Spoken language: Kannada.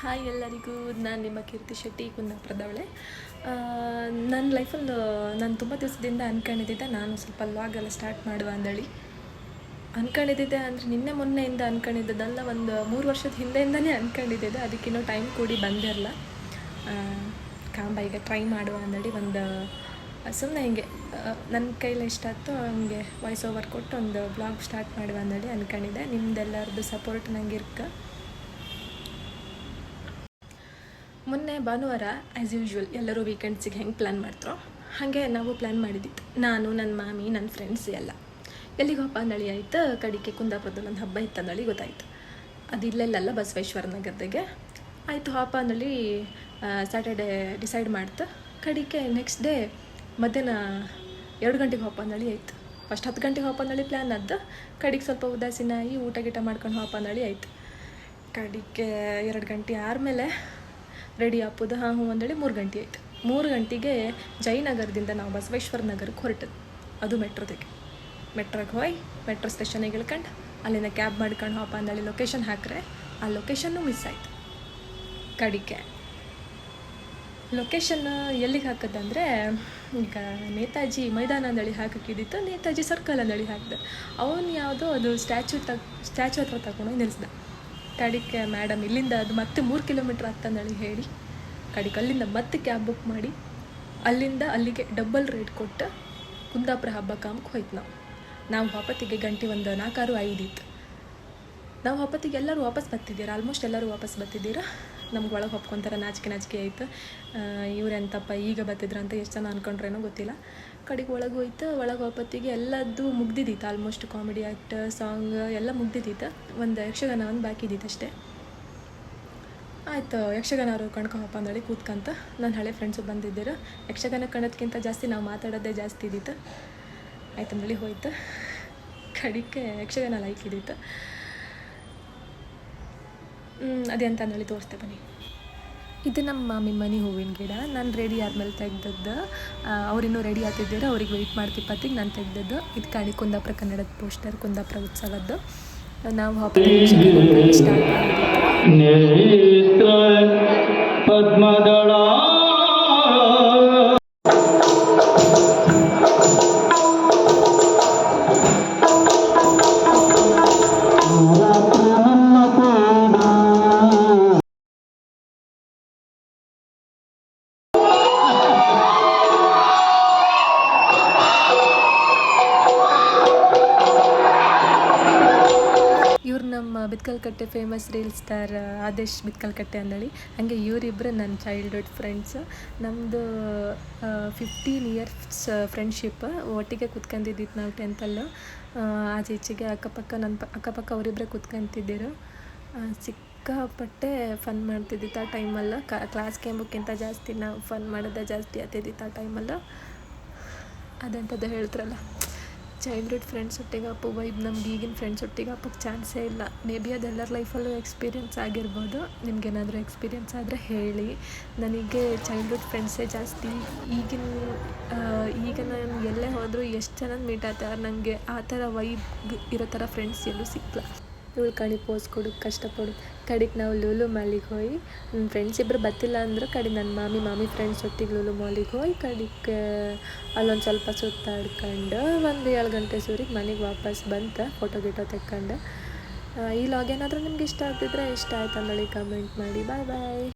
ಹಾಯ್ ಎಲ್ಲರಿಗೂ, ನಾನು ನಿಮ್ಮ ಕೀರ್ತಿ ಶೆಟ್ಟಿ, ಕುಂದಾಪುರದವಳೆ. ನನ್ನ ಲೈಫಲ್ಲಿ ನಾನು ತುಂಬ ದಿವಸದಿಂದ ಅಂದ್ಕೊಂಡಿದ್ದೆ ನಾನು ಸ್ವಲ್ಪ ಲಾಗೆಲ್ಲ ಸ್ಟಾರ್ಟ್ ಮಾಡುವ ಅಂದೇಳಿ ಅಂದ್ಕೊಂಡಿದ್ದೆ. ಅಂದರೆ ನಿನ್ನೆ ಮೊನ್ನೆಯಿಂದ ಅಂದ್ಕೊಂಡಿದ್ದಲ್ಲ, ಒಂದು 3 ವರ್ಷದ ಹಿಂದೆಯಿಂದನೇ ಅಂದ್ಕೊಂಡಿದ್ದೆ. ಅದಕ್ಕಿನ್ನೂ ಟೈಮ್ ಕೂಡಿ ಬಂದಿರಲ್ಲ. ಕಾಂಬ ಈಗ ಟ್ರೈ ಮಾಡುವ ಅಂದೇಳಿ ಒಂದು ಸುಮ್ಮನೆ ಹಿಂಗೆ ನನ್ನ ಕೈಲಿ ಎಷ್ಟಾಯ್ತು ಹಂಗೆ ವಾಯ್ಸ್ ಓವರ್ ಕೊಟ್ಟು ಒಂದು ಬ್ಲಾಗ್ ಸ್ಟಾರ್ಟ್ ಮಾಡುವ ಅಂದೇಳಿ ಅಂದ್ಕೊಂಡಿದ್ದೆ. ನಿಮ್ದೆಲ್ಲರದ್ದು ಸಪೋರ್ಟ್ ನಂಗೆ ಇರ್ಕ. ಮೊನ್ನೆ ಭಾನುವಾರ ಆ್ಯಸ್ ಯೂಶ್ವಲ್ ಎಲ್ಲರೂ ವೀಕೆಂಡ್ಸಿಗೆ ಹೆಂಗೆ ಪ್ಲ್ಯಾನ್ ಮಾಡ್ತಾರೋ ಹಾಗೆ ನಾವು ಪ್ಲ್ಯಾನ್ ಮಾಡಿದ್ದಿತ್ತು. ನಾನು, ನನ್ನ ಮಾಮಿ, ನನ್ನ ಫ್ರೆಂಡ್ಸ್ ಎಲ್ಲ ಎಲ್ಲಿಗೆ ಹೋಪ ಅಂದಳಿ ಆಯ್ತು. ಕಡಿಕೆ ಕುಂದಾಪುರದಲ್ಲಿ ಒಂದು ಹಬ್ಬ ಇತ್ತು ಅಂದಳಿ ಗೊತ್ತಾಯ್ತು. ಅದು ಇಲ್ಲೆಲ್ಲ ಬಸವೇಶ್ವರ ನಗರದಾಗೆ ಆಯಿತು. ಹೋಪ ಅಂದಳಿ ಸ್ಯಾಟರ್ಡೇ ಡಿಸೈಡ್ ಮಾಡ್ತು. ಕಡಿಕೆ ನೆಕ್ಸ್ಟ್ ಡೇ ಮಧ್ಯಾಹ್ನ 2 ಗಂಟೆಗೆ ಹೋಪ ಅಂದಳಿ ಆಯ್ತು. ಫಸ್ಟ್ 10 ಗಂಟೆಗೆ ಹೋಪ ಅಂದಳಿ ಪ್ಲ್ಯಾನ್ ಆದ್ದು. ಕಡಿಗೆ ಸ್ವಲ್ಪ ಉದಾಸೀನಾಗಿ ಊಟ ಗೀಟ ಮಾಡ್ಕೊಂಡು ಹೋಪ ಅಂದಳಿ ಆಯ್ತು. ಕಡಿಕೆ 2 ಗಂಟೆ ಆದಮೇಲೆ ರೆಡಿ ಹಾಪೋದು ಹ್ಞೂ ಅಂದೇಳಿ 3 ಗಂಟೆ ಆಯಿತು. 3 ಗಂಟೆಗೆ ಜಯನಗರದಿಂದ ನಾವು ಬಸವೇಶ್ವರ ನಗರಕ್ಕೆ ಹೊರಟದ್ದು. ಅದು ಮೆಟ್ರೋಗೆ ಹೋಗಿ ಮೆಟ್ರೋ ಸ್ಟೇಷನಿಗೆ ಇಳ್ಕೊಂಡು ಅಲ್ಲಿಂದ ಕ್ಯಾಬ್ ಮಾಡ್ಕೊಂಡು ಹೋಪ ಅಂದೇಳಿ ಲೊಕೇಶನ್ ಹಾಕ್ರೆ ಆ ಲೊಕೇಶನ್ನು ಮಿಸ್ ಆಯಿತು. ಕಡಿಕೆ ಲೊಕೇಶನ್ ಎಲ್ಲಿಗೆ ಹಾಕೋದಂದರೆ ಈಗ ನೇತಾಜಿ ಮೈದಾನ ಅಂದೇಳಿ ಹಾಕಿದ್ದಿತ್ತು. ನೇತಾಜಿ ಸರ್ಕಲ್ ಅಂದೇಳಿ ಹಾಕಿದೆ. ಅವನು ಯಾವುದೋ ಅದು ಸ್ಟ್ಯಾಚು ಹತ್ರ ತಗೊಂಡೋಗಿ ನಿಲ್ಲಿಸ್ದ. ಕಡಿಕೆ ಮೇಡಮ್ ಇಲ್ಲಿಂದ ಅದು ಮತ್ತೆ 3 ಕಿಲೋಮೀಟ್ರ್ ಆಗ್ತಂದೇಳಿ ಹೇಳಿ ಕಡಿಕೆ ಅಲ್ಲಿಂದ ಮತ್ತೆ ಕ್ಯಾಬ್ ಬುಕ್ ಮಾಡಿ ಅಲ್ಲಿಂದ ಅಲ್ಲಿಗೆ ಡಬಲ್ ರೇಟ್ ಕೊಟ್ಟು ಕುಂದಾಪುರ ಹಬ್ಬ ಕಾಮಕ್ಕೆ ಹೋಯ್ತು. ನಾವು ವಾಪತ್ತಿಗೆ ಗಂಟೆ ಒಂದು 4-5 ಇತ್ತು. ನಾವು ವಾಪತ್ತಿಗೆ ಎಲ್ಲರೂ ವಾಪಸ್ ಬರ್ತಿದ್ದೀರ, ಆಲ್ಮೋಸ್ಟ್ ಎಲ್ಲರೂ ವಾಪಸ್ ಬರ್ತಿದ್ದೀರ. ನಮ್ಗೆ ಒಳಗೆ ಹೊಪ್ಕೊಂತಾರೆ, ನಾಚಿಕೆ ಆಯಿತು. ಇವ್ರೆಂತಪ್ಪ ಈಗ ಬರ್ತಿದ್ರು ಅಂತ ಎಷ್ಟು ಜನ ಅಂದ್ಕೊಂಡ್ರೇನೋ ಗೊತ್ತಿಲ್ಲ. ಕಡೆಗೆ ಒಳಗೆ ಹೋಯ್ತು. ಒಳಗೆ ವಾಪತ್ತಿಗೆ ಎಲ್ಲದ್ದು ಮುಗ್ದಿದ್ದಿತ್ತು. ಆಲ್ಮೋಸ್ಟ್ ಕಾಮಿಡಿ ಆ್ಯಕ್ಟ್, ಸಾಂಗ್ ಎಲ್ಲ ಮುಗ್ದಿದ್ದಿತ್ತು. ಒಂದು ಯಕ್ಷಗಾನ ಒಂದು ಬಾಕಿ ಇದ್ದಿತ್ತು ಅಷ್ಟೇ. ಆಯಿತು, ಯಕ್ಷಗಾನ ಅವರು ಕಣ್ಕೊಳಪ್ಪ ಅಂದೇಳಿ ಕೂತ್ಕಂತ ನನ್ನ ಹಳೆ ಫ್ರೆಂಡ್ಸು ಬಂದಿದ್ದರು. ಯಕ್ಷಗಾನ ಕಣೋದಕ್ಕಿಂತ ಜಾಸ್ತಿ ನಾವು ಮಾತಾಡೋದೇ ಜಾಸ್ತಿ ಇದ್ದಿತ್ತು. ಆಯ್ತು ಅಂದೇಳಿ ಹೋಯ್ತು. ಕಡಿಕೆ ಯಕ್ಷಗಾನ ಲೈಕ್ ಇದ್ದಿತ್ತು. ಅದೇ ಅಂತ ಅಂದೇಳಿ ತೋರಿಸ್ತೆ ಬನ್ನಿ. ಇದು ನಮ್ಮ ಮಾಮಿ ಮನೆ ಹೂವಿನ ಗಿಡ. ನಾನು ರೆಡಿ ಆದಮೇಲೆ ತೆಗ್ದದ್ದು. ಅವರಿನ್ನೂ ರೆಡಿ ಆಗ್ತಿದ್ದೀರ, ಅವ್ರಿಗೆ ವೆಯ್ಟ್ ಮಾಡ್ತಿಪ್ಪತ್ತಿಗೆ ನಾನು ತೆಗ್ದದ್ದು. ಇದು ಕಾಣಿ ಕುಂದಾಪುರ ಕನ್ನಡದ ಪೋಸ್ಟರ್, ಕುಂದಾಪುರ ಉತ್ಸವದ್ದು. ನಾವು ಸ್ಟಾರ್ಟ್ ಮಾಡಿದ್ವಿ. ಇವ್ರು ನಮ್ಮ Bitkalkatte famous reel star Adesh Bitkalkatte ಅಂದೇಳಿ. ಹಾಗೆ ಇವರಿಬ್ಬರು ನನ್ನ ಚೈಲ್ಡ್ಹುಡ್ ಫ್ರೆಂಡ್ಸ್. ನಮ್ಮದು 15 ಇಯರ್ಸ್ ಫ್ರೆಂಡ್ಶಿಪ್. ಒಟ್ಟಿಗೆ ಕೂತ್ಕೊಂಡಿದ್ದಿತ್ತು ನಾವು 10th. ಆಚೆ ಈಚೆಗೆ ಅಕ್ಕಪಕ್ಕ ಅವರಿಬ್ಬರೇ ಕೂತ್ಕೊಂತಿದ್ದರು. ಸಿಕ್ಕಾಪಟ್ಟೆ ಫನ್ ಮಾಡ್ತಿದ್ದಿತ್ತು ಆ ಟೈಮಲ್ಲಿ. ಕ್ಲಾಸ್ ಕೇಂಬಕ್ಕಿಂತ ಜಾಸ್ತಿ ನಾವು ಫನ್ ಮಾಡೋದೇ ಜಾಸ್ತಿ ಆಗ್ತಿದ್ದಿತ್ತು ಆ ಟೈಮಲ್ಲಿ. ಅದಂಥದ್ದು ಹೇಳ್ತಾರಲ್ಲ, ಚೈಲ್ಡ್ಹುಡ್ ಫ್ರೆಂಡ್ಸ್ ಒಟ್ಟಿಗೆ ಅಪ್ಪು ವೈಬ್ ನಮ್ಗೆ ಈಗಿನ ಫ್ರೆಂಡ್ಸ್ ಒಟ್ಟಿಗೆ ಅಪ್ಪಕ್ಕೆ ಚಾನ್ಸೇ ಇಲ್ಲ. ಮೇ ಬಿ ಅದೆಲ್ಲರ ಲೈಫಲ್ಲೂ ಎಕ್ಸ್ಪೀರಿಯೆನ್ಸ್ ಆಗಿರ್ಬೋದು. ನಿಮ್ಗೇನಾದರೂ ಎಕ್ಸ್ಪೀರಿಯೆನ್ಸ್ ಆದರೆ ಹೇಳಿ. ನನಗೆ ಚೈಲ್ಡ್ಹುಡ್ ಫ್ರೆಂಡ್ಸೇ ಜಾಸ್ತಿ. ಈಗ ನಾನು ಎಲ್ಲೇ ಹೋದರೂ ಎಷ್ಟು ಜನ ಮೀಟ್ ಆಗ್ತಾರೆ, ನನಗೆ ಆ ಥರ ವೈಬ್ ಇರೋ ಥರ ಫ್ರೆಂಡ್ಸ್ ಎಲ್ಲೂ ಸಿಕ್ಕಲ್ಲ. ಇವಳು ಕಣಿ ಪೋಸ್ ಕೊಡು ಕಷ್ಟಪಡು. ಕಡೆಗೆ ನಾವು ಲೂಲು ಮಾಲಿಗೆ ಹೋಗಿ ನನ್ನ ಫ್ರೆಂಡ್ಸ್ ಇಬ್ಬರು ಬತ್ತಿಲ್ಲ ಅಂದರು. ಕಡೆ ನನ್ನ ಮಾಮಿ ಫ್ರೆಂಡ್ಸ್ ಒಟ್ಟಿಗೆ ಲೂಲು ಮಾಲಿಗೆ ಹೋಗಿ ಕಡೆಗೆ ಅಲ್ಲೊಂದು ಸ್ವಲ್ಪ ಸುತ್ತಾಡ್ಕೊಂಡು ಒಂದು 7 ಗಂಟೆ ಸೂರಿಗೆ ಮನೆಗೆ ವಾಪಸ್ ಬಂತು. ಫೋಟೋ ಗಿಟೋ ತೆಕ್ಕೊಂಡು. ಈ ಲಾಗ್ ಏನಾದರೂ ನಿಮ್ಗೆ ಇಷ್ಟ ಆಗ್ತಿದ್ರೆ ಇಷ್ಟ ಆಯ್ತು ಅಂದೇಳಿ ಕಮೆಂಟ್ ಮಾಡಿ. ಬಾಯ್.